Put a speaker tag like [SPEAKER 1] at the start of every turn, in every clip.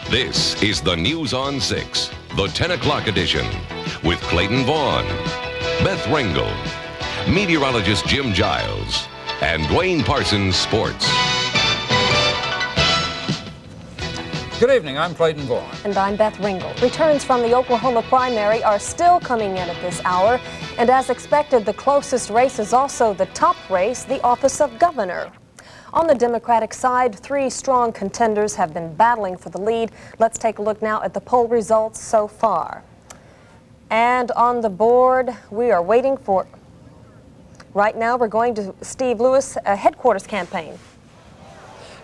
[SPEAKER 1] This is the News on 6, the 10 o'clock edition, with Clayton Vaughn, Beth Ringel, meteorologist Jim Giles, and Dwayne Parsons Sports.
[SPEAKER 2] Good evening, I'm Clayton Vaughn.
[SPEAKER 3] And I'm Beth Ringel. Returns from the Oklahoma primary are still coming in at this hour. And as expected, the closest race is also the top race, the office of governor. On the Democratic side, three strong contenders have been battling for the lead. Let's take a look now at the poll results so far. And on the board, we are waiting for... Right now, we're going to Steve Lewis, headquarters campaign.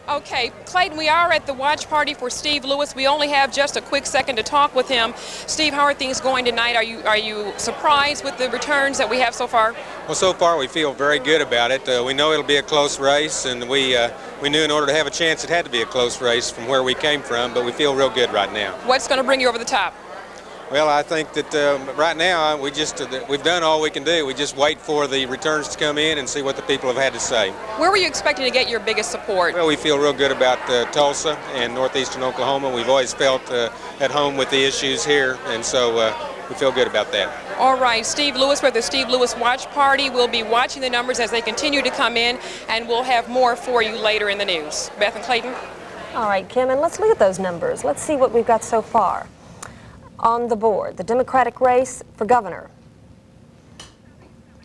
[SPEAKER 4] Okay, Clayton, we are at the watch party for Steve Lewis. We only have just a quick second to talk with him. Steve, how are things going tonight? Are you surprised with the returns that we have so far?
[SPEAKER 5] Well, so far we feel very good about it. We know it'll be a close race, and we knew in order to have a chance it had to be a close race from where we came from, but we feel real good right now.
[SPEAKER 4] What's going to bring you over the top?
[SPEAKER 5] Well, I think that right now we've done all we can do. We just wait for the returns to come in and see what the people have had to say.
[SPEAKER 4] Where were you expecting to get your biggest support?
[SPEAKER 5] Well, we feel real good about Tulsa and northeastern Oklahoma. We've always felt at home with the issues here, and so we feel good about that.
[SPEAKER 4] All right, Steve Lewis with the Steve Lewis Watch Party. We'll be watching the numbers as they continue to come in, and we'll have more for you later in the news. Beth and Clayton?
[SPEAKER 3] All right, Kim, and let's look at those numbers. Let's see what we've got so far. On the board, the Democratic race for governor.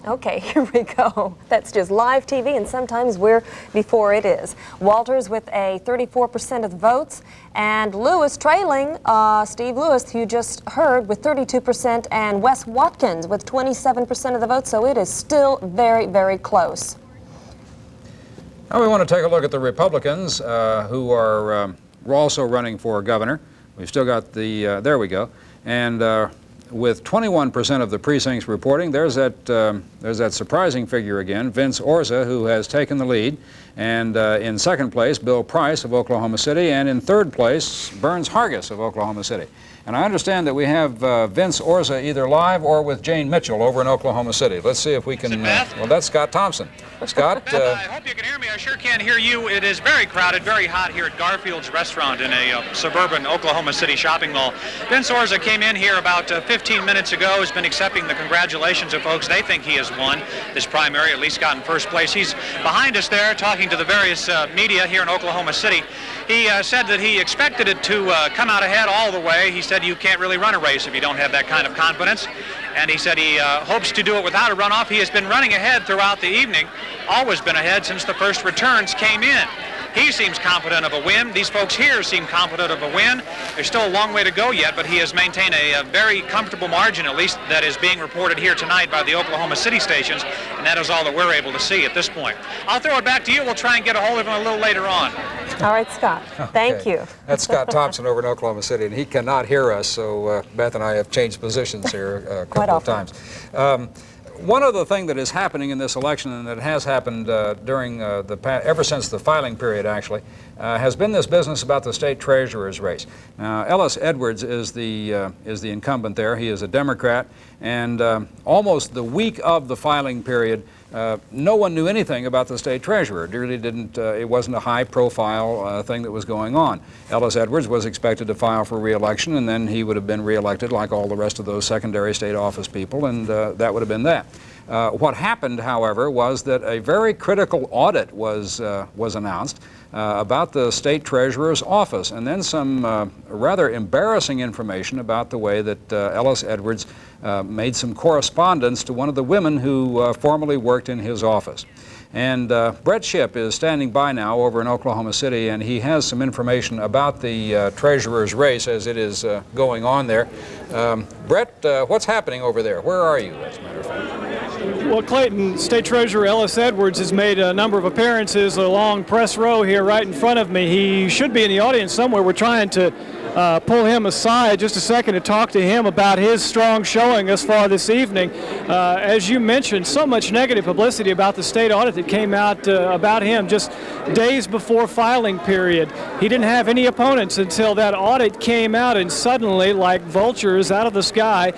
[SPEAKER 3] Okay, here we go. That's just live TV, and sometimes we're before it is. Walters with a 34% of the votes, and Lewis trailing Steve Lewis, who you just heard, with 32%, and Wes Watkins with 27% of the votes, so it is still very, very close.
[SPEAKER 2] Now we want to take a look at the Republicans who are also running for governor. We've still got the, there we go. And with 21% of the precincts reporting, there's that surprising figure again, Vince Orza, who has taken the lead. And in second place, Bill Price of Oklahoma City. And in third place, Burns Hargis of Oklahoma City. And I understand that we have Vince Orza either live or with Jane Mitchell over in Oklahoma City. Let's see if we can... well, that's Scott Thompson. Scott?
[SPEAKER 6] Beth, I hope you can hear me. I sure can't hear you. It is very crowded, very hot here at Garfield's Restaurant in a suburban Oklahoma City shopping mall. Vince Orza came in here about 15 minutes ago, has been accepting the congratulations of folks. They think he has won this primary, at least got in first place. He's behind us there talking to the various media here in Oklahoma City. He said that he expected it to come out ahead all the way. He said you can't really run a race if you don't have that kind of confidence. And he said he hopes to do it without a runoff. He has been running ahead throughout the evening, always been ahead since the first returns came in. He seems confident of a win. These folks here seem confident of a win. There's still a long way to go yet, but he has maintained a very comfortable margin, at least that is being reported here tonight by the Oklahoma City stations, and that is all that we're able to see at this point. I'll throw it back to you. We'll try and get a hold of him a little later on.
[SPEAKER 3] All right, Scott. Thank you.
[SPEAKER 2] That's Scott Thompson over in Oklahoma City, and he cannot hear us, so Beth and I have changed positions here a couple of times. One other thing that is happening in this election, and that has happened during ever since the filing period, actually, has been this business about the state treasurer's race. Now, Ellis Edwards is the incumbent there. He is a Democrat, and almost the week of the filing period, no one knew anything about the state treasurer. It really didn't. It wasn't a high-profile thing that was going on. Ellis Edwards was expected to file for re-election, and then he would have been re-elected like all the rest of those secondary state office people, and that would have been that. What happened, however, was that a very critical audit was announced about the state treasurer's office, and then some rather embarrassing information about the way that Ellis Edwards made some correspondence to one of the women who formerly worked in his office. And Brett Shipp is standing by now over in Oklahoma City, and he has some information about the treasurer's race as it is going on there. Brett, what's happening over there? Where are you, as a matter of fact?
[SPEAKER 7] Well, Clayton, State Treasurer Ellis Edwards has made a number of appearances along press row here right in front of me. He should be in the audience somewhere. We're trying to pull him aside just a second to talk to him about his strong showing thus far this evening. As you mentioned, so much negative publicity about the state audit that came out about him just days before filing period. He didn't have any opponents until that audit came out, and suddenly, like vultures out of the sky,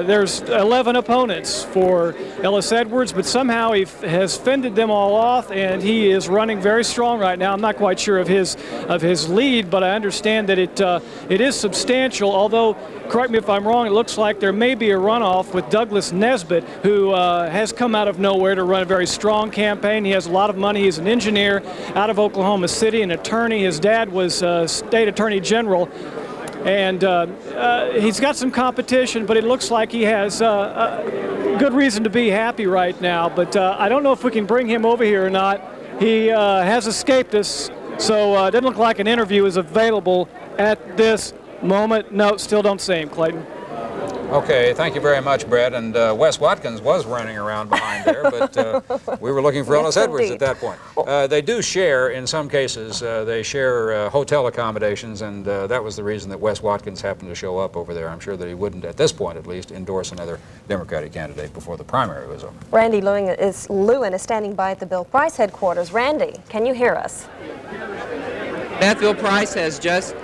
[SPEAKER 7] there's 11 opponents for Ellis Edwards, but somehow he has fended them all off, and he is running very strong right now. I'm not quite sure of his lead, but I understand that it it is substantial, although, correct me if I'm wrong, it looks like there may be a runoff with Douglas Nesbitt, who has come out of nowhere to run a very strong campaign. He has a lot of money. He's an engineer out of Oklahoma City, an attorney. His dad was state attorney general. And he's got some competition, but it looks like he has good reason to be happy right now. But I don't know if we can bring him over here or not. He has escaped us, so it doesn't look like an interview is available at this moment. No, still don't see him, Clayton.
[SPEAKER 2] Okay, thank you very much, Brett. And Wes Watkins was running around behind there, but we were looking for Ellis Edwards at that point. They do share, in some cases, they share hotel accommodations, and that was the reason that Wes Watkins happened to show up over there. I'm sure that he wouldn't, at this point at least, endorse another Democratic candidate before the primary was over.
[SPEAKER 3] Randy Lewin is standing by at the Bill Price headquarters. Randy, can you hear us?
[SPEAKER 8] Bill Price has just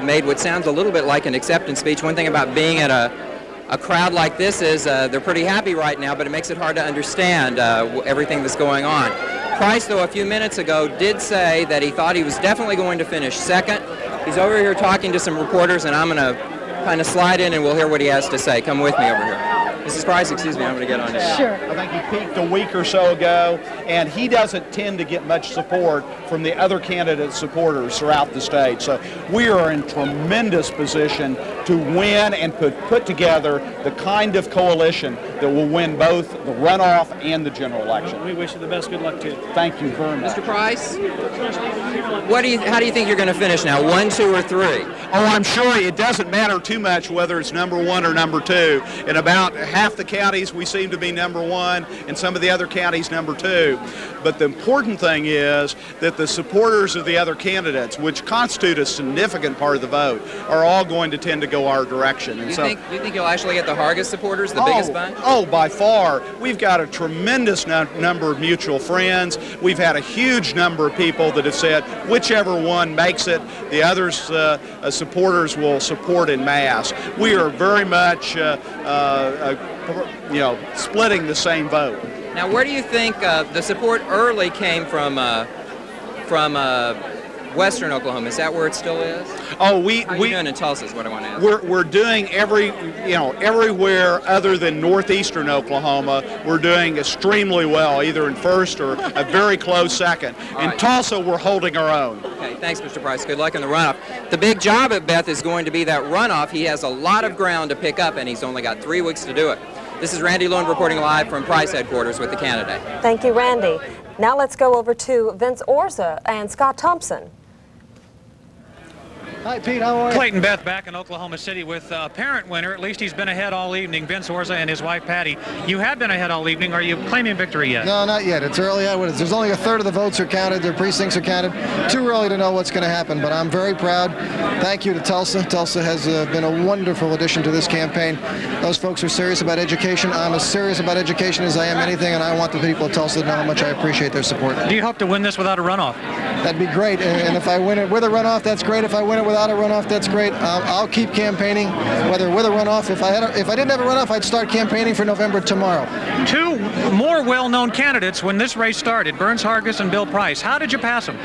[SPEAKER 8] made what sounds a little bit like an acceptance speech. One thing about being at a crowd like this is they're pretty happy right now, but it makes it hard to understand everything that's going on. Price, though, a few minutes ago did say that he thought he was definitely going to finish second. He's over here talking to some reporters, and I'm going to kind of slide in and we'll hear what he has to say. Come with me over here. Mrs. Price, excuse me, I'm going to get on you.
[SPEAKER 9] Sure. I think he peaked a week or so ago, and he doesn't tend to get much support from the other candidate supporters throughout the state. So we are in tremendous position to win and put together the kind of coalition that will win both the runoff and the general election.
[SPEAKER 7] We wish you the best. Good luck to you.
[SPEAKER 9] Thank you very much.
[SPEAKER 8] Mr. Price, how do you think you're going to finish now, 1, 2, or 3?
[SPEAKER 9] Oh, I'm sure it doesn't matter too much whether it's number 1 or number 2. In about half the counties, we seem to be number 1, and some of the other counties number 2. But the important thing is that the supporters of the other candidates, which constitute a significant part of the vote, are all going to tend to go our direction. And
[SPEAKER 8] do you think you'll actually get the Hargis supporters, the biggest bunch?
[SPEAKER 9] Oh, by far. We've got a tremendous number of mutual friends. We've had a huge number of people that have said whichever one makes it, the others supporters will support in mass. We are very much splitting the same vote.
[SPEAKER 8] Now, where do you think the support early came from Western Oklahoma? Is that where it still is?
[SPEAKER 9] Oh,
[SPEAKER 8] How are you doing in Tulsa is what I want to ask.
[SPEAKER 9] We're doing everywhere other than northeastern Oklahoma. We're doing extremely well, either in first or a very close second. In Tulsa, we're holding our own.
[SPEAKER 8] Okay, thanks, Mr. Price. Good luck in the runoff. The big job at Beth is going to be that runoff. He has a lot of ground to pick up, and he's only got 3 weeks to do it. This is Randy Lewin reporting live from Price headquarters with the candidate.
[SPEAKER 3] Thank you, Randy. Now let's go over to Vince Orza and Scott Thompson.
[SPEAKER 10] Hi, Pete. How are you?
[SPEAKER 6] Clayton Beth back in Oklahoma City with a apparent winner. At least he's been ahead all evening. Vince Orza and his wife, Patty. You have been ahead all evening. Are you claiming victory yet?
[SPEAKER 10] No, not yet. It's early. There's only a third of the votes are counted. Their precincts are counted. Too early to know what's going to happen, but I'm very proud. Thank you to Tulsa. Tulsa has been a wonderful addition to this campaign. Those folks are serious about education. I'm as serious about education as I am anything, and I want the people of Tulsa to know how much I appreciate their support.
[SPEAKER 6] Do you hope to win this without a runoff?
[SPEAKER 10] That'd be great, and if I win it with a runoff, that's great. If I win it without a runoff, that's great. I'll keep campaigning, whether with a runoff. If I didn't have a runoff, I'd start campaigning for November tomorrow.
[SPEAKER 6] 2 more well-known candidates when this race started, Burns Hargis and Bill Price. How did you pass them?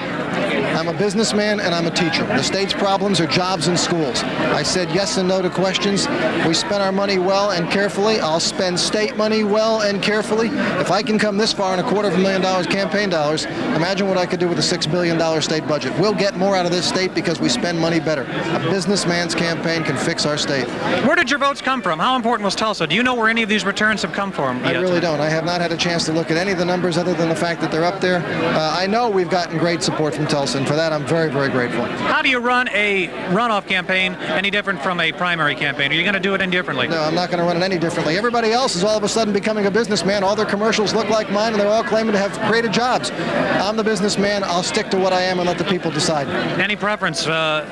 [SPEAKER 10] I'm a businessman and I'm a teacher. The state's problems are jobs and schools. I said yes and no to questions. We spent our money well and carefully. I'll spend state money well and carefully. If I can come this far in $250,000 campaign dollars, imagine what I could do with a $6 billion state budget. We'll get more out of this state because we spend money better. A businessman's campaign can fix our state.
[SPEAKER 6] Where did your votes come from? How important was Tulsa? Do you know where any of these returns have come from?
[SPEAKER 10] I really don't. I have not had a chance to look at any of the numbers other than the fact that they're up there. I know we've gotten great support from Tulsa, and for that I'm very, very grateful.
[SPEAKER 6] How do you run a runoff campaign any different from a primary campaign? Are you going to do it any differently?
[SPEAKER 10] No, I'm not going to run it any differently. Everybody else is all of a sudden becoming a businessman. All their commercials look like mine, and they're all claiming to have created jobs. I'm the businessman. I'll stick to what I am and let the people decide.
[SPEAKER 6] Any preference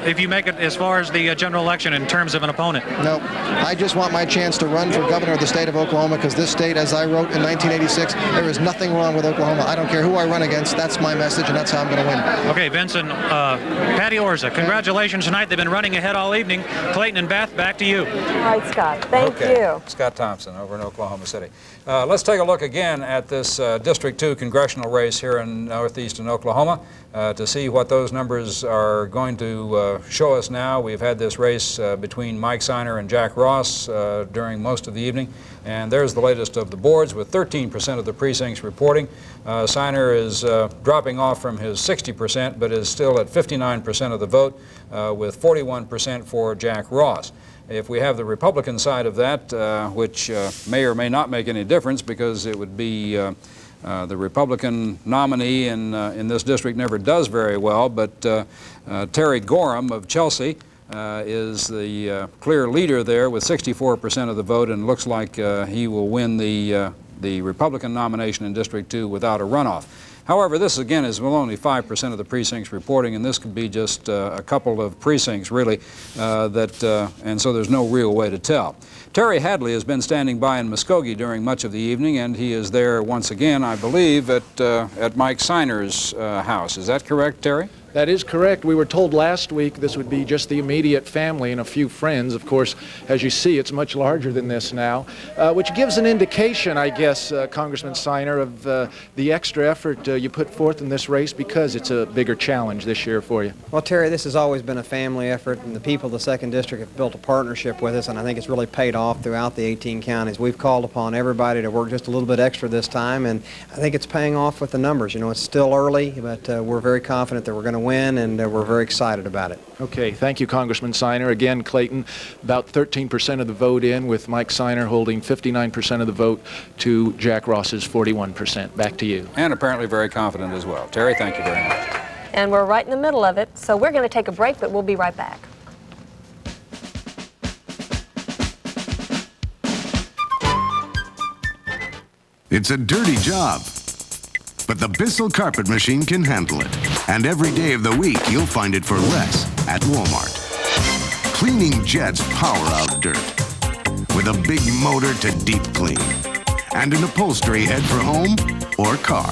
[SPEAKER 6] if you make it as far as the general election in terms of an opponent?
[SPEAKER 10] No. I just want my chance to run for governor of the state of Oklahoma because this state, as I wrote in 1986, there is nothing wrong with Oklahoma. I don't care who I run against. That's my message, and that's how I'm going to win.
[SPEAKER 6] Okay, Vince. Benson, Patty Orza. Congratulations tonight. They've been running ahead all evening. Clayton and Beth, back to you.
[SPEAKER 3] All right, Scott. Thank you.
[SPEAKER 2] Scott Thompson over in Oklahoma City. Let's take a look again at this District 2 congressional race here in northeastern Oklahoma to see what those numbers are going to show us now. We've had this race between Mike Siner and Jack Ross during most of the evening, and there's the latest of the boards with 13% of the precincts reporting. Siner is dropping off from his 60%, but is still at 59% of the vote with 41% for Jack Ross. If we have the Republican side of that, which may or may not make any difference because it would be the Republican nominee in this district never does very well, but Terry Gorham of Chelsea is the clear leader there with 64% of the vote, and looks like he will win the Republican nomination in District 2 without a runoff. However, this again is only 5% of the precincts reporting, and this could be just a couple of precincts really, and so there's no real way to tell. Terry Hadley has been standing by in Muskogee during much of the evening, and he is there once again, I believe, at Mike Siner's house. Is that correct, Terry?
[SPEAKER 11] That is correct. We were told last week this would be just the immediate family and a few friends. Of course, as you see, it's much larger than this now, which gives an indication, I guess, Congressman Siner, of the extra effort you put forth in this race because it's a bigger challenge this year for you.
[SPEAKER 12] Well, Terry, this has always been a family effort, and the people of the 2nd District have built a partnership with us, and I think it's really paid off throughout the 18 counties. We've called upon everybody to work just a little bit extra this time, and I think it's paying off with the numbers. You know, it's still early, but we're very confident that we're going to win, and we're very excited about it.
[SPEAKER 11] Okay, thank you, Congressman Siner. Again, Clayton, about 13% of the vote in, with Mike Siner holding 59% of the vote to Jack Ross's 41%. Back to you.
[SPEAKER 2] And apparently very confident as well. Terry, thank you very much.
[SPEAKER 3] And we're right in the middle of it, so we're going to take a break, but we'll be right back.
[SPEAKER 13] It's a dirty job, but the Bissell carpet machine can handle it. And every day of the week, you'll find it for less at Walmart. Cleaning jets power out dirt with a big motor to deep clean and an upholstery head for home or car.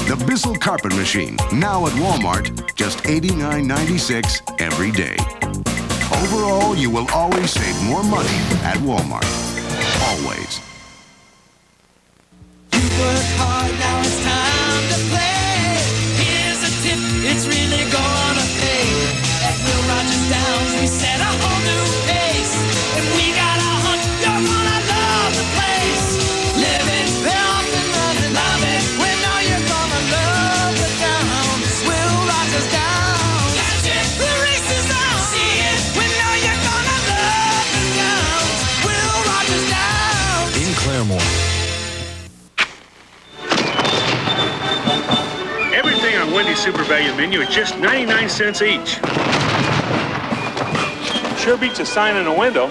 [SPEAKER 13] The Bissell carpet machine, now at Walmart, just $89.96 every day. Overall, you will always save more money at Walmart. Always.
[SPEAKER 14] Work hard, now it's time to play. Here's a tip, it's really gonna pay. At Will Rogers Downs, we set a whole new pace. If we got a hunch, you're gonna love the place. Living, building, love it. We know you're gonna love the Downs. Will Rogers Downs. Catch it, the race is on. See it, we know you're gonna love the Downs. Will Rogers Downs.
[SPEAKER 15] In Claremore.
[SPEAKER 16] Everything on Wendy's Super Value menu is just 99 cents each. Sure beats a sign in a window.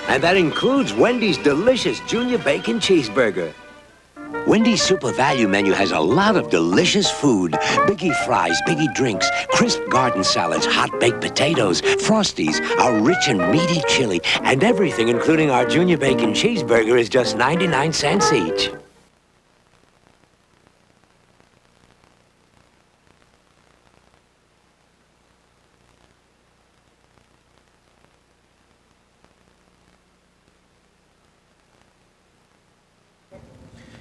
[SPEAKER 17] And that includes Wendy's delicious Junior Bacon Cheeseburger. Wendy's Super Value menu has a lot of delicious food. Biggie fries, biggie drinks, crisp garden salads, hot baked potatoes, Frosties, our rich and meaty chili, and everything including our Junior Bacon Cheeseburger is just 99 cents each.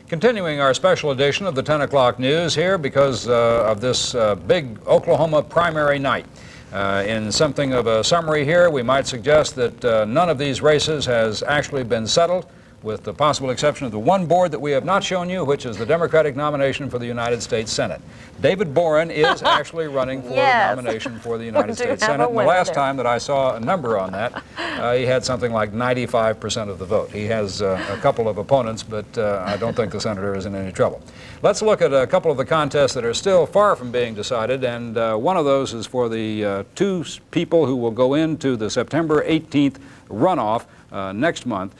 [SPEAKER 2] Continuing our special edition of the 10 o'clock news here because of this big Oklahoma primary night. In something of a summary here, we might suggest that none of these races has actually been settled, with the possible exception of the one board that we have not shown you, which is the Democratic nomination for the United States Senate. David Boren is actually running for the nomination for the United States Senate. And the last time that I saw a number on that, he had something like 95% of the vote. He has a couple of opponents, but I don't think the senator is in any trouble. Let's look at a couple of the contests that are still far from being decided, and one of those is for the two people who will go into the September 18th runoff next month.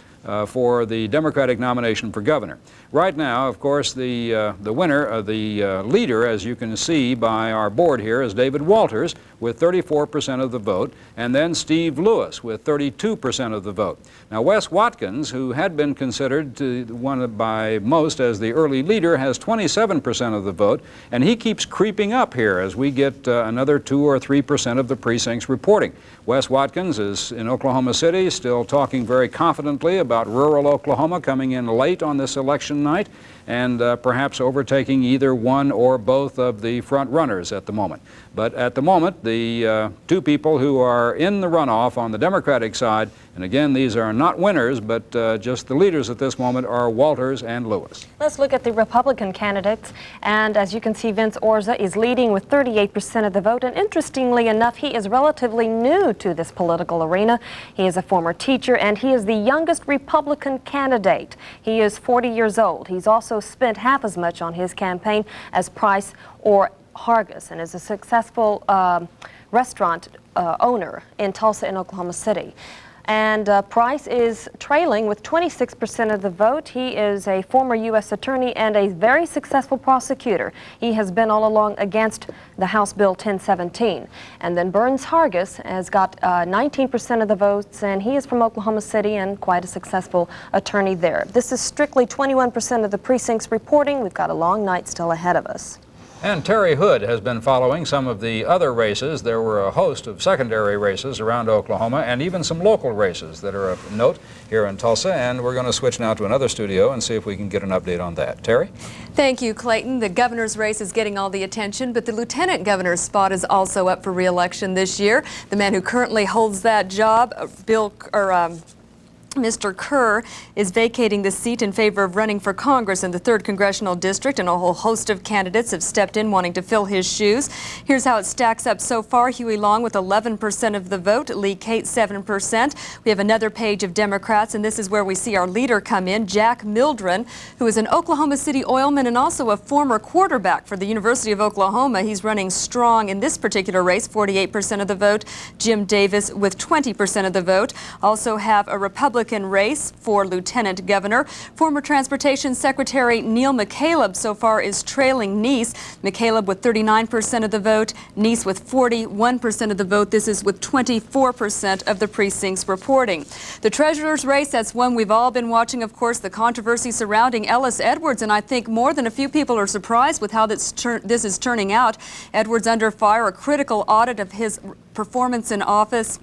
[SPEAKER 2] for the Democratic nomination for governor. Right now, of course, the winner, the leader, as you can see by our board here, is David Walters with 34% of the vote, and then Steve Lewis with 32% of the vote. Now, Wes Watkins, who had been considered one by most as the early leader, has 27% of the vote, and he keeps creeping up here as we get another 2 or 3% of the precincts reporting. Wes Watkins is in Oklahoma City, still talking very confidently about rural Oklahoma coming in late on this election night and perhaps overtaking either one or both of the front runners at the moment. But at the moment, the two people who are in the runoff on the Democratic side, and again, these are not winners, but just the leaders at this moment, are Walters and Lewis.
[SPEAKER 3] Let's look at the Republican candidates. And as you can see, Vince Orza is leading with 38% of the vote. And interestingly enough, he is relatively new to this political arena. He is a former teacher, and he is the youngest Republican candidate. He is 40 years old. He's also spent half as much on his campaign as Price or Hargis, and is a successful restaurant owner in Tulsa in Oklahoma City. And Price is trailing with 26% of the vote. He is a former U.S. attorney and a very successful prosecutor. He has been all along against the House Bill 1017. And then Burns Hargis has got 19% of the votes, and he is from Oklahoma City and quite a successful attorney there. This is strictly 21% of the precincts reporting. We've got a long night still ahead of us.
[SPEAKER 2] And Terry Hood has been following some of the other races. There were a host of secondary races around Oklahoma and even some local races that are of note here in Tulsa. And we're going to switch now to another studio and see if we can get an update on that. Terry?
[SPEAKER 15] Thank you, Clayton. The governor's race is getting all the attention, but the lieutenant governor's spot is also up for re-election this year. The man who currently holds that job, Mr. Kerr, is vacating the seat in favor of running for Congress in the 3rd Congressional District, and a whole host of candidates have stepped in wanting to fill his shoes. Here's how it stacks up so far. Huey Long with 11% of the vote, Lee Kate 7%. We have another page of Democrats, and this is where we see our leader come in, Jack Mildren, who is an Oklahoma City oilman and also a former quarterback for the University of Oklahoma. He's running strong in this particular race, 48% of the vote. Jim Davis with 20% of the vote. Also have a Republican race for lieutenant governor. Former Transportation Secretary Neil McCaleb so far is trailing Neese. McCaleb with 39% of the vote, Neese with 41% of the vote. This is with 24% of the precincts reporting. The treasurer's race, that's one we've all been watching, of course, the controversy surrounding Ellis Edwards, and I think more than a few people are surprised with how this is turning out. Edwards under fire, a critical audit of his performance in office.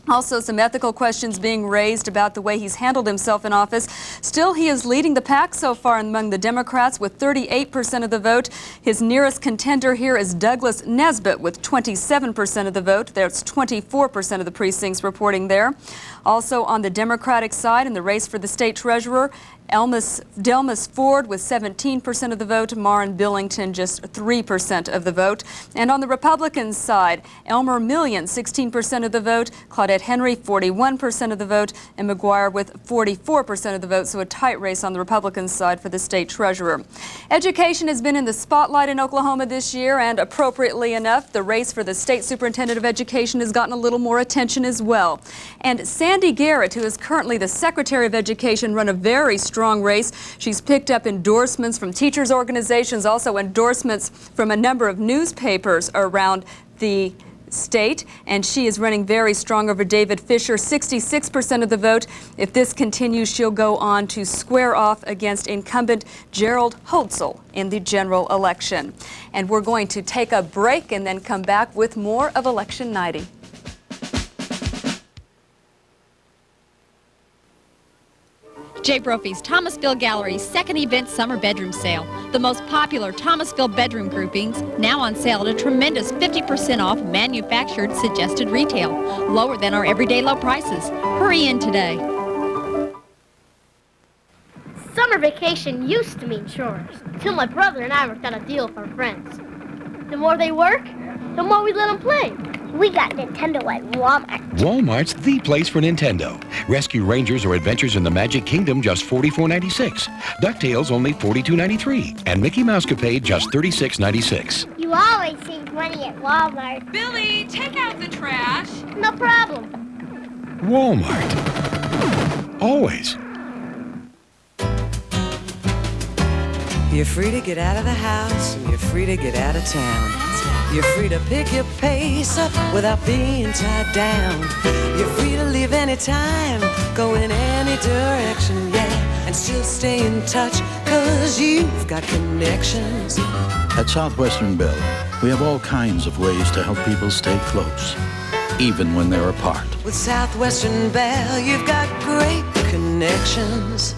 [SPEAKER 15] Also, some ethical questions being raised about the way he's handled himself in office. Still, he is leading the pack so far among the Democrats with 38% of the vote. His nearest contender here is Douglas Nesbitt with 27% of the vote. There's 24% of the precincts reporting there. Also on the Democratic side in the race for the state treasurer, Delmas Ford with 17% of the vote, Marin Billington just 3% of the vote. And on the Republican side, Elmer Millian, 16% of the vote, Claudette Henry, 41% of the vote, and McGuire with 44% of the vote, so a tight race on the Republican side for the state treasurer. Education has been in the spotlight in Oklahoma this year, and appropriately enough, the race for the state superintendent of education has gotten a little more attention as well. And Sandy Garrett, who is currently the Secretary of Education, run a very strong race. She's picked up endorsements from teachers' organizations, also endorsements from a number of newspapers around the state, and she is running very strong over David Fisher, 66% of the vote. If this continues, she'll go on to square off against incumbent Gerald Holtzel in the general election. And we're going to take a break and then come back with more of Election Nighty.
[SPEAKER 18] Jay Brophy's Thomasville Gallery's second event summer bedroom sale. The most popular Thomasville bedroom groupings now on sale at a tremendous 50% off manufactured suggested retail, lower than our everyday low prices. Hurry in today.
[SPEAKER 19] Summer vacation used to mean chores, until my brother and I worked out a deal with our friends. The more they work, the more we let them play. We got Nintendo at Walmart.
[SPEAKER 20] Walmart's the place for Nintendo. Rescue Rangers or Adventures in the Magic Kingdom, just $44.96. DuckTales, only $42.93. And Mickey Mousecapade, just $36.96.
[SPEAKER 19] You always save money at Walmart.
[SPEAKER 4] Billy, take out the trash.
[SPEAKER 19] No problem.
[SPEAKER 20] Walmart. Always
[SPEAKER 21] You're free to get out of the house, and you're free to get out of town. You're free to pick your pace up without being tied down. You're free to leave anytime, go in any direction, yeah, and still stay in touch, 'cause you've got connections.
[SPEAKER 22] At Southwestern Bell, we have all kinds of ways to help people stay close, even when they're apart.
[SPEAKER 21] With Southwestern Bell, you've got great connections.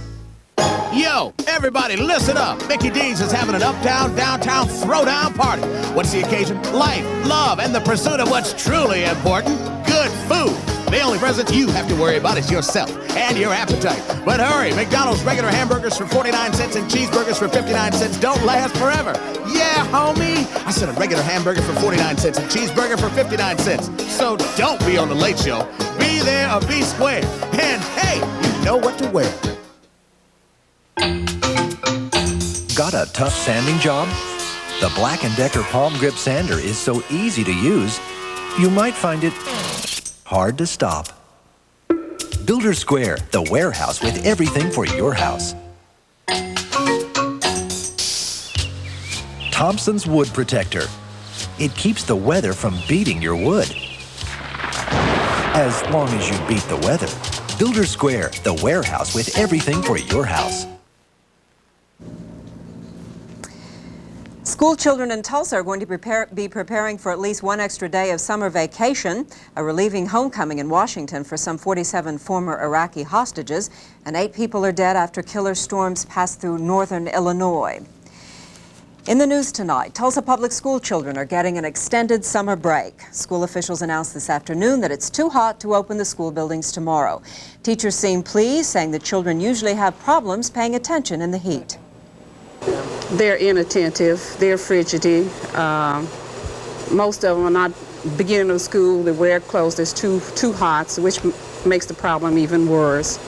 [SPEAKER 23] Yo, everybody listen up. Mickey D's is having an uptown, downtown throwdown party. What's the occasion? Life, love, and the pursuit of what's truly important, good food. The only present you have to worry about is yourself and your appetite. But hurry, McDonald's regular hamburgers for 49 cents and cheeseburgers for 59 cents don't last forever. Yeah, homie. I said a regular hamburger for 49 cents and cheeseburger for 59 cents. So don't be on the Late Show. Be there or be square. And hey, you know what to wear.
[SPEAKER 24] Got a tough sanding job? The Black & Decker Palm Grip Sander is so easy to use, you might find it hard to stop. Builder Square, the warehouse with everything for your house. Thompson's Wood Protector. It keeps the weather from beating your wood. As long as you beat the weather. Builder Square, the warehouse with everything for your house.
[SPEAKER 25] School children in Tulsa are going to be preparing for at least one extra day of summer vacation, a relieving homecoming in Washington for some 47 former Iraqi hostages, and 8 people are dead after killer storms passed through northern Illinois. In the news tonight, Tulsa public school children are getting an extended summer break. School officials announced this afternoon that it's too hot to open the school buildings tomorrow. Teachers seem pleased, saying that children usually have problems paying attention in the heat.
[SPEAKER 26] They're inattentive, they're fidgety. Most of them are not beginning of school, they wear clothes that's too hot, which makes the problem even worse.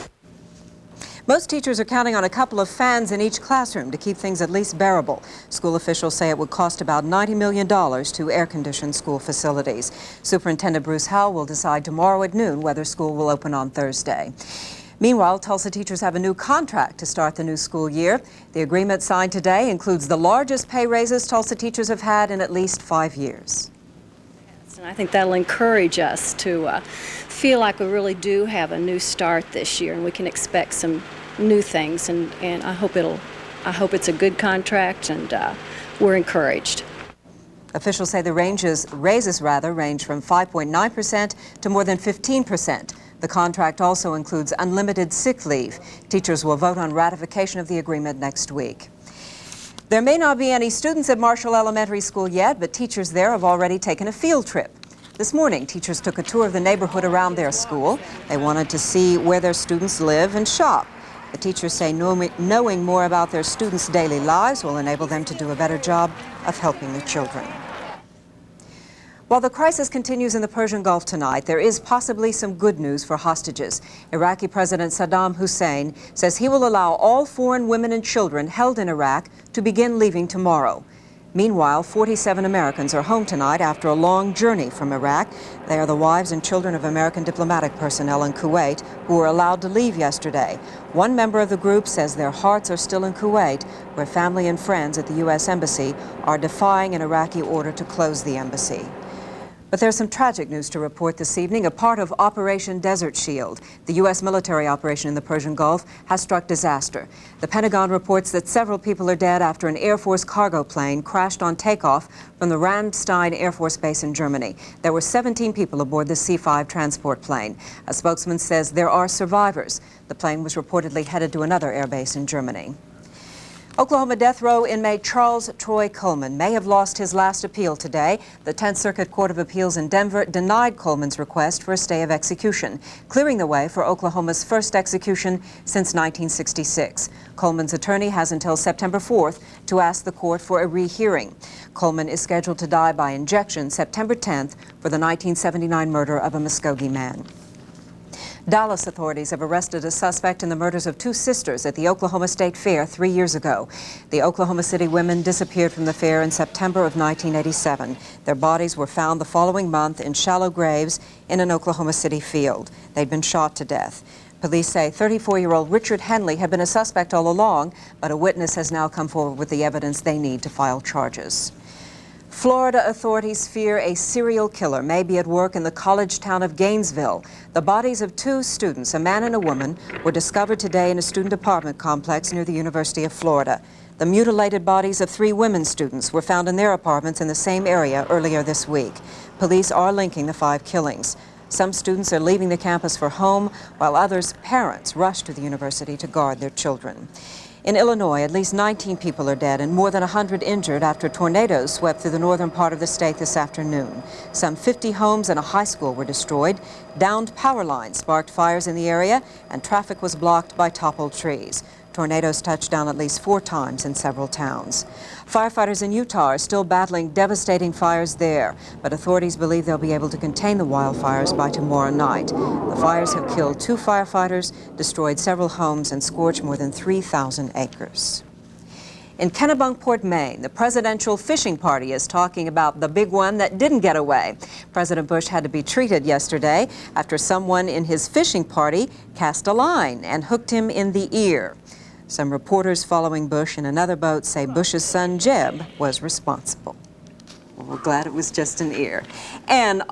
[SPEAKER 25] Most teachers are counting on a couple of fans in each classroom to keep things at least bearable. School officials say it would cost about $90 million to air-condition school facilities. Superintendent Bruce Howell will decide tomorrow at noon whether school will open on Thursday. Meanwhile, Tulsa teachers have a new contract to start the new school year. The agreement signed today includes the largest pay raises Tulsa teachers have had in at least 5 years.
[SPEAKER 27] And I think that'll encourage us to feel like we really do have a new start this year, and we can expect some new things. And I hope it's a good contract, and we're encouraged.
[SPEAKER 25] Officials say the raises range from 5.9% to more than 15%. The contract also includes unlimited sick leave. Teachers will vote on ratification of the agreement next week. There may not be any students at Marshall Elementary School yet, but teachers there have already taken a field trip. This morning, teachers took a tour of the neighborhood around their school. They wanted to see where their students live and shop. The teachers say knowing more about their students' daily lives will enable them to do a better job of helping the children. While the crisis continues in the Persian Gulf tonight, there is possibly some good news for hostages. Iraqi President Saddam Hussein says he will allow all foreign women and children held in Iraq to begin leaving tomorrow. Meanwhile, 47 Americans are home tonight after a long journey from Iraq. They are the wives and children of American diplomatic personnel in Kuwait who were allowed to leave yesterday. One member of the group says their hearts are still in Kuwait, where family and friends at the U.S. Embassy are defying an Iraqi order to close the embassy. But there's some tragic news to report this evening. A part of Operation Desert Shield, the U.S. military operation in the Persian Gulf, has struck disaster. The Pentagon reports that several people are dead after an Air Force cargo plane crashed on takeoff from the Ramstein Air Force Base in Germany. There were 17 people aboard the C-5 transport plane. A spokesman says there are survivors. The plane was reportedly headed to another air base in Germany. Oklahoma death row inmate Charles Troy Coleman may have lost his last appeal today. The 10th Circuit Court of Appeals in Denver denied Coleman's request for a stay of execution, clearing the way for Oklahoma's first execution since 1966. Coleman's attorney has until September 4th to ask the court for a rehearing. Coleman is scheduled to die by injection September 10th for the 1979 murder of a Muskogee man. Dallas authorities have arrested a suspect in the murders of 2 sisters at the Oklahoma State Fair 3 years ago. The Oklahoma City women disappeared from the fair in September of 1987. Their bodies were found the following month in shallow graves in an Oklahoma City field. They'd been shot to death. Police say 34-year-old Richard Henley had been a suspect all along, but a witness has now come forward with the evidence they need to file charges. Florida authorities fear a serial killer may be at work in the college town of Gainesville. The bodies of 2 students, a man and a woman, were discovered today in a student apartment complex near the University of Florida. The mutilated bodies of 3 women students were found in their apartments in the same area earlier this week. Police are linking the 5 killings. Some students are leaving the campus for home, while others' parents rush to the university to guard their children. In Illinois, at least 19 people are dead and more than 100 injured after tornadoes swept through the northern part of the state this afternoon. Some 50 homes and a high school were destroyed. Downed power lines sparked fires in the area, and traffic was blocked by toppled trees. Tornadoes touched down at least 4 times in several towns. Firefighters in Utah are still battling devastating fires there, but authorities believe they'll be able to contain the wildfires by tomorrow night. The fires have killed 2 firefighters, destroyed several homes, and scorched more than 3,000 acres. In Kennebunkport, Maine, the presidential fishing party is talking about the big one that didn't get away. President Bush had to be treated yesterday after someone in his fishing party cast a line and hooked him in the ear. Some reporters following Bush in another boat say Bush's son, Jeb, was responsible. Well, we're glad it was just an ear. And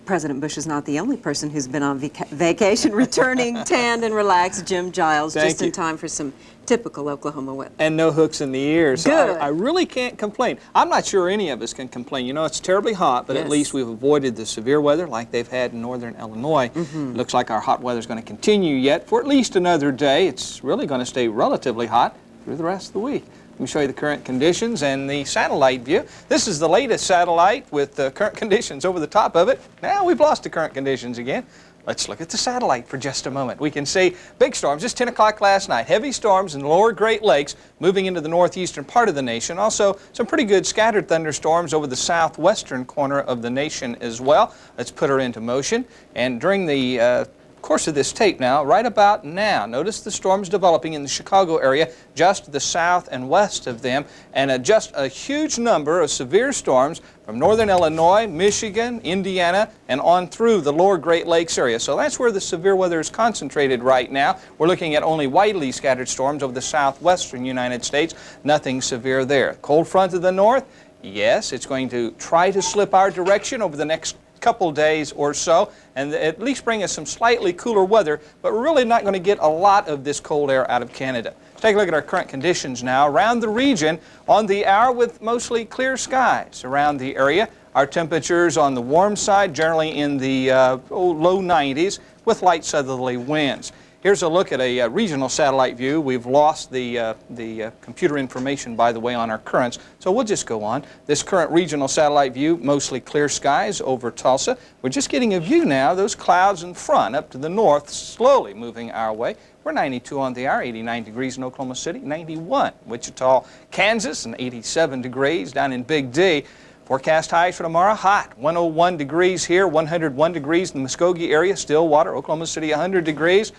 [SPEAKER 25] President Bush is not the only person who's been on vacation, returning tanned and relaxed. Jim Giles, just in time for some typical Oklahoma weather.
[SPEAKER 1] And no hooks in the ears.
[SPEAKER 25] Good.
[SPEAKER 1] I really can't complain. I'm not sure any of us can complain. You know, it's terribly hot, but at least we've avoided the severe weather like they've had in northern Illinois. Looks like our hot weather is going to continue yet for at least another day. It's really going to stay relatively hot through the rest of the week. Let me show you the current conditions and the satellite view. This is the latest satellite with the current conditions over the top of it. Now we've lost the current conditions again. Let's look at the satellite for just a moment. We can see big storms, just 10 o'clock last night. Heavy storms in the lower Great Lakes moving into the northeastern part of the nation. Also, some pretty good scattered thunderstorms over the southwestern corner of the nation as well. Let's put her into motion. And during the course of this tape now, right about now, notice the storms developing in the Chicago area, just to the south and west of them, and just a huge number of severe storms from northern Illinois, Michigan, Indiana, and on through the lower Great Lakes area. So that's where the severe weather is concentrated right now. We're looking at only widely scattered storms over the southwestern United States. Nothing severe there. Cold front to the north, yes, it's going to try to slip our direction over the next couple days or so, and at least bring us some slightly cooler weather, but we're really not going to get a lot of this cold air out of Canada. Let's take a look at our current conditions now around the region on the hour with mostly clear skies around the area. Our temperatures on the warm side generally in the low 90s with light southerly winds. Here's a look at a regional satellite view. We've lost the computer information, by the way, on our currents, so we'll just go on. This current regional satellite view, mostly clear skies over Tulsa. We're just getting a view now, those clouds in front up to the north, slowly moving our way. We're 92 on the hour, 89 degrees in Oklahoma City, 91 Wichita, Kansas, and 87 degrees down in Big D. Forecast highs for tomorrow, hot, 101 degrees here, 101 degrees in the Muskogee area, Stillwater, Oklahoma City, 100 degrees.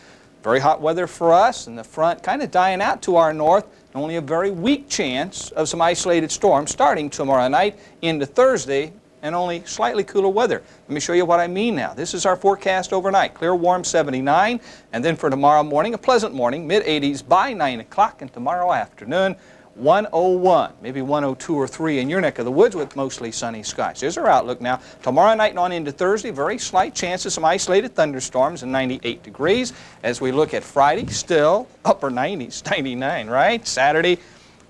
[SPEAKER 1] Very hot weather for us, and the front kind of dying out to our north. Only a very weak chance of some isolated storms starting tomorrow night into Thursday, and only slightly cooler weather. Let me show you what I mean now. This is our forecast overnight. Clear, warm, 79, and then for tomorrow morning, a pleasant morning, mid-80s by 9 o'clock, and tomorrow afternoon, 101, maybe 102 or 3 in your neck of the woods with mostly sunny skies. Here's our outlook now. Tomorrow night and on into Thursday, very slight chance of some isolated thunderstorms and 98 degrees. As we look at Friday, still upper 90s, 99, right? Saturday,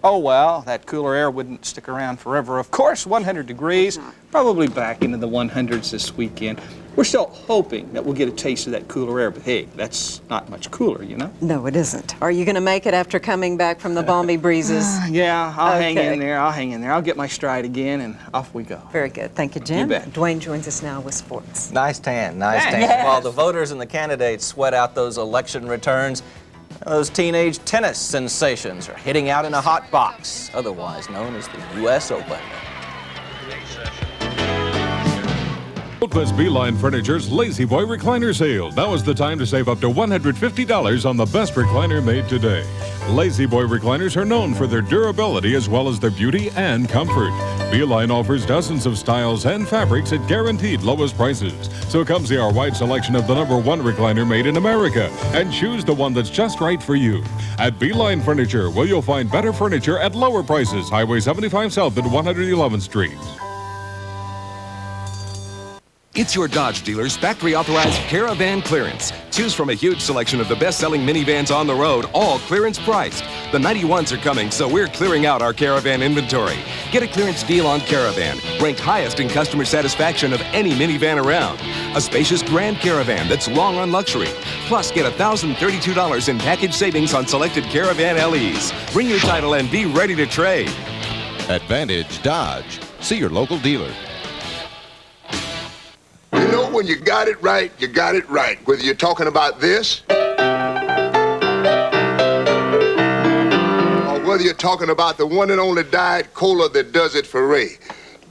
[SPEAKER 1] oh well, that cooler air wouldn't stick around forever. Of course, 100 degrees, probably back into the 100s this weekend. We're still hoping that we'll get a taste of that cooler air, but hey, that's not much cooler, you know?
[SPEAKER 25] No, it isn't. Are you going to make it after coming back from the balmy breezes?
[SPEAKER 1] Yeah, I'll hang in there. I'll hang in there. I'll get my stride again, and off we go.
[SPEAKER 25] Very good. Thank you, Jim.
[SPEAKER 1] You bet.
[SPEAKER 25] Dwayne joins us now with sports.
[SPEAKER 5] Nice tan, nice tan.
[SPEAKER 25] Yes.
[SPEAKER 5] While the voters and the candidates sweat out those election returns, those teenage tennis sensations are hitting out in a hot box, otherwise known as the U.S. Open.
[SPEAKER 6] Southwest Beeline Furniture's Lazy Boy Recliner Sale. Now is the time to save up to $150 on the best recliner made today. Lazy Boy recliners are known for their durability as well as their beauty and comfort. Beeline offers dozens of styles and fabrics at guaranteed lowest prices. So come see our wide selection of the #1 recliner made in America and choose the one that's just right for you. At Beeline Furniture, where you'll find better furniture at lower prices. Highway 75 South at 111th Street.
[SPEAKER 7] It's your Dodge dealer's factory-authorized Caravan clearance. Choose from a huge selection of the best-selling minivans on the road, all clearance priced. The 91s are coming, so we're clearing out our Caravan inventory. Get a clearance deal on Caravan, ranked highest in customer satisfaction of any minivan around. A spacious Grand Caravan that's long on luxury. Plus, get $1,032 in package savings on selected Caravan LEs. Bring your title and be ready to trade.
[SPEAKER 8] Advantage Dodge. See your local dealer.
[SPEAKER 9] You know, when you got it right, you got it right. Whether you're talking about this, or whether you're talking about the one and only Diet Cola that does it for Ray,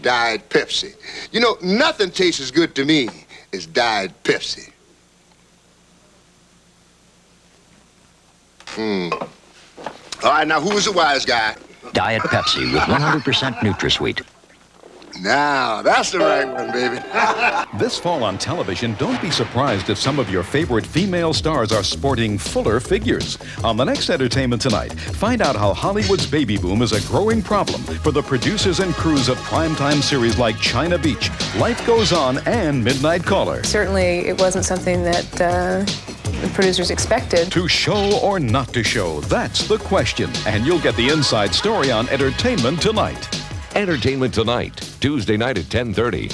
[SPEAKER 9] Diet Pepsi. You know, nothing tastes as good to me as Diet Pepsi. All right, now who is the wise guy?
[SPEAKER 10] Diet Pepsi with 100% NutraSweet.
[SPEAKER 9] Now, that's the right one, baby.
[SPEAKER 11] This fall on television, don't be surprised if some of your favorite female stars are sporting fuller figures. On the next Entertainment Tonight, find out how Hollywood's baby boom is a growing problem for the producers and crews of primetime series like China Beach, Life Goes On, and Midnight Caller.
[SPEAKER 12] Certainly, it wasn't something that the producers expected.
[SPEAKER 11] To show or not to show, that's the question. And you'll get the inside story on Entertainment Tonight.
[SPEAKER 28] Entertainment Tonight, Tuesday night at 10:30.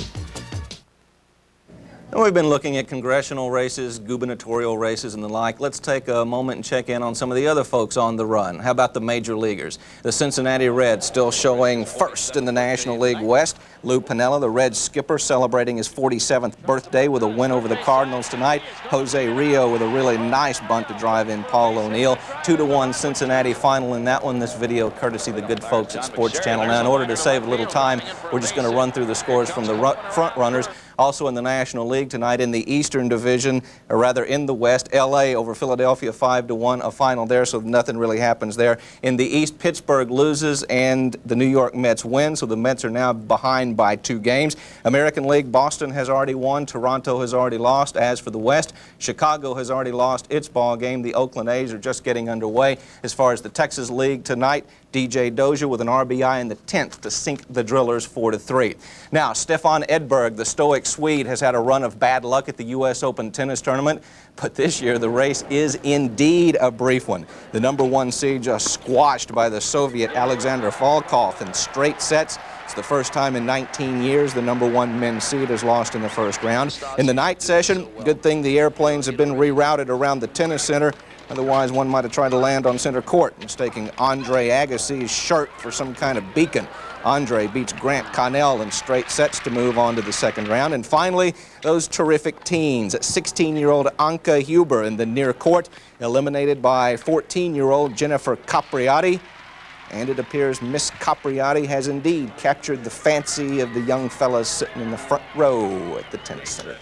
[SPEAKER 5] And we've been looking at congressional races, gubernatorial races, and the like. Let's take a moment and check in on some of the other folks on the run. How about the major leaguers? The Cincinnati Reds still showing first in the National League West. Lou Piniella, the Reds skipper, celebrating his 47th birthday with a win over the Cardinals tonight. Jose Rio with a really nice bunt to drive in Paul O'Neill. 2-1 Cincinnati final in that one. This video courtesy the good folks at Sports Channel. Now, in order to save a little time, we're just going to run through the scores from the front runners. Also in the National League tonight in the Eastern Division, or rather in the West, L.A. over Philadelphia 5-1, a final there, so nothing really happens there. In the East, Pittsburgh loses and the New York Mets win, so the Mets are now behind by 2 games. American League, Boston has already won, Toronto has already lost. As for the West, Chicago has already lost its ball game. The Oakland A's are just getting underway. As far as the Texas League tonight, DJ Dozier with an RBI in the 10th to sink the Drillers 4-3. Now, Stefan Edberg, the stoic Swede, has had a run of bad luck at the U.S. Open tennis tournament, but this year the race is indeed a brief one. The #1 seed just squashed by the Soviet Alexander Volkov in straight sets. It's the first time in 19 years the #1 men's seed has lost in the first round. In the night session, good thing the airplanes have been rerouted around the tennis center. Otherwise, one might have tried to land on center court, mistaking Andre Agassi's shirt for some kind of beacon. Andre beats Grant Connell in straight sets to move on to the second round. And finally, those terrific teens. 16-year-old Anka Huber in the near court, eliminated by 14-year-old Jennifer Capriati. And it appears Miss Capriati has indeed captured the fancy of the young fellas sitting in the front row at the tennis center.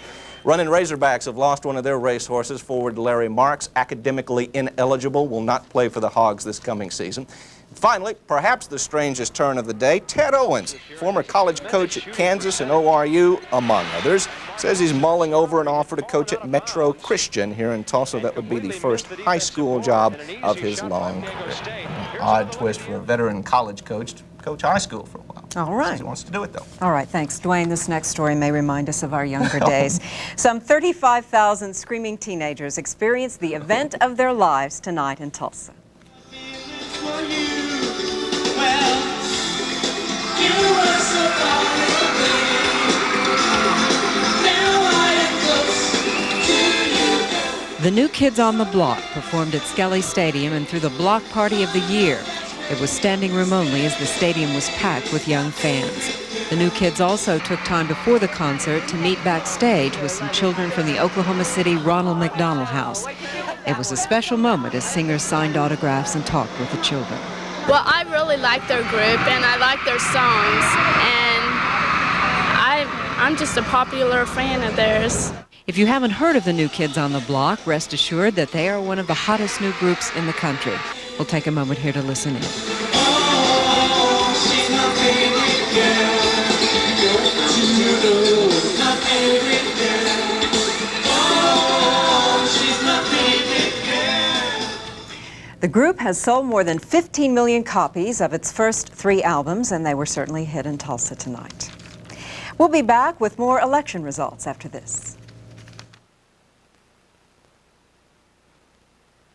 [SPEAKER 5] Running Razorbacks have lost one of their racehorses. Forward Larry Marks, academically ineligible, will not play for the Hogs this coming season. Finally, perhaps the strangest turn of the day, Ted Owens, former college coach at Kansas and ORU, among others, says he's mulling over an offer to coach at Metro Christian here in Tulsa. That would be the first high school job of his long career. Odd twist for a veteran college coach to coach high school for a while.
[SPEAKER 25] All right.
[SPEAKER 5] He wants to do it, though.
[SPEAKER 25] All right, thanks, Dwayne. This next story may remind us of our younger days. Some 35,000 screaming teenagers experienced the event of their lives tonight in Tulsa. The New Kids on the Block performed at Skelly Stadium and threw the block party of the year. It was standing room only as the stadium was packed with young fans. The New Kids also took time before the concert to meet backstage with some children from the Oklahoma City Ronald McDonald House. It was a special moment as singers signed autographs and talked with the children.
[SPEAKER 29] Well, I really like their group and I like their songs, and
[SPEAKER 2] I'm just a popular fan of theirs.
[SPEAKER 3] If you haven't heard of the New Kids on the Block, rest assured that they are one of the hottest new groups in the country. We'll take a moment here to listen in.
[SPEAKER 25] The group has sold more than 15 million copies of its first 3 albums, and they were certainly a hit in Tulsa tonight. We'll be back with more election results after this.